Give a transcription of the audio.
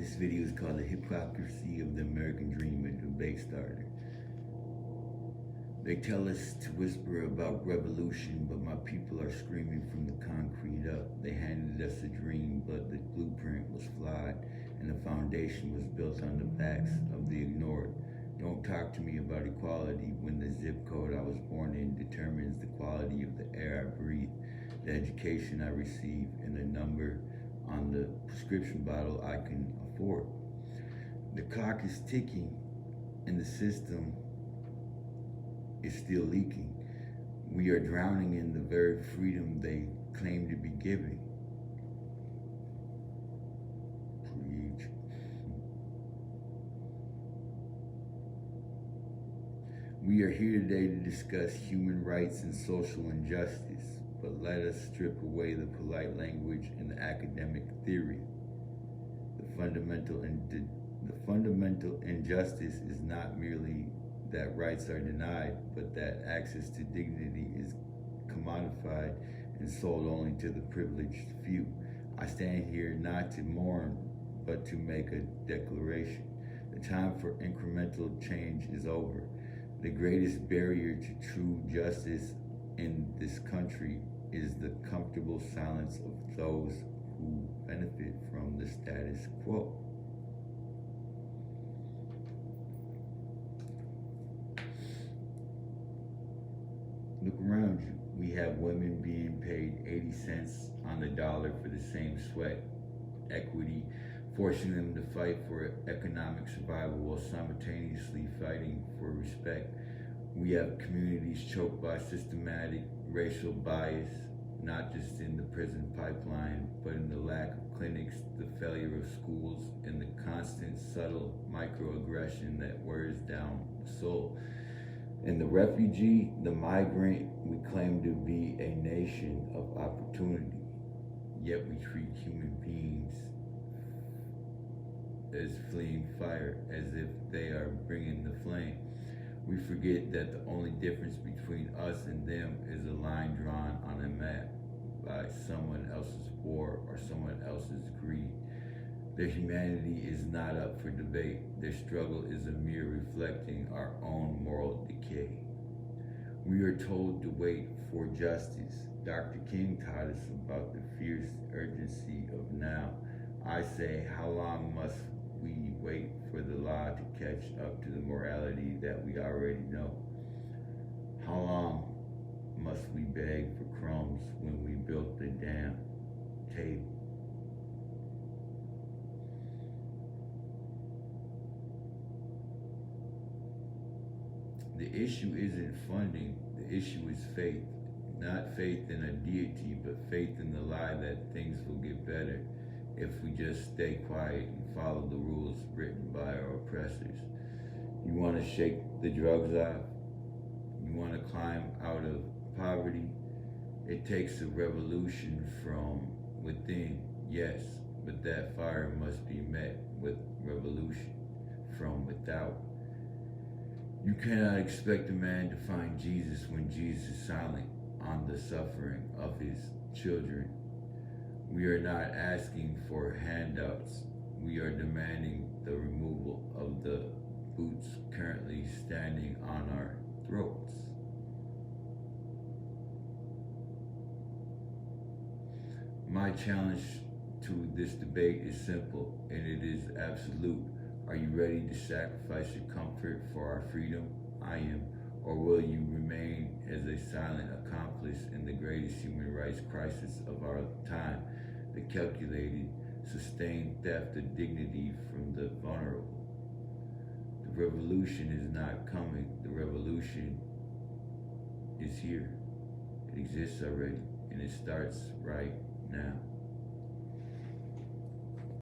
This video is called The Hypocrisy of the American Dream, a debate starter. They tell us to whisper about revolution, but my people are screaming from the concrete up. They handed us a dream, but the blueprint was flawed, and the foundation was built on the backs of the ignored. Don't talk to me about equality when the zip code I was born in determines the quality of the air I breathe, the education I receive, and the number on the prescription bottle I can afford. The clock is ticking, and the system is still leaking. We are drowning in the very freedom they claim to be giving. Preach. We are here today to discuss human rights and social injustice, but let us strip away the polite language and the academic theory. The fundamental injustice is not merely that rights are denied, but that access to dignity is commodified and sold only to the privileged few. I stand here not to mourn, but to make a declaration. The time for incremental change is over. The greatest barrier to true justice in this country is the comfortable silence of those who benefit from the status quo. Look around you. We have women being paid 80 cents on the dollar for the same sweat, equity, forcing them to fight for economic survival while simultaneously fighting for respect. We have communities choked by systematic racial bias, not just in the prison pipeline, but in the lack of clinics, the failure of schools, and the constant subtle microaggression that wears down the soul. And the refugee, the migrant, we claim to be a nation of opportunity, yet we treat human beings as fleeing fire, as if they are bringing the flame. We forget that the only difference between us and them is a line drawn on a map by someone else's war or someone else's greed. Their humanity is not up for debate. Their struggle is a mere reflecting our own moral decay. We are told to wait for justice. Dr. King taught us about the fierce urgency of now. I say, how long must we wait for the law to catch up to the morality that we already know? How long must we beg for crumbs when we built the damn table? The issue isn't funding, the issue is faith. Not faith in a deity, but faith in the lie that things will get better if we just stay quiet and follow the rules written by our oppressors. You want to shake the drugs off? You want to climb out of poverty? It takes a revolution from within, yes, but that fire must be met with revolution from without. You cannot expect a man to find Jesus when Jesus is silent on the suffering of his children. We are not asking for handouts. We are demanding the removal of the boots currently standing on our throats. My challenge to this debate is simple, and it is absolute. Are you ready to sacrifice your comfort for our freedom? I am. Or will you remain as a silent accomplice in the greatest human rights crisis of our time, the calculated, sustained theft of dignity from the vulnerable? The revolution is not coming. The revolution is here. It exists already, and it starts right now.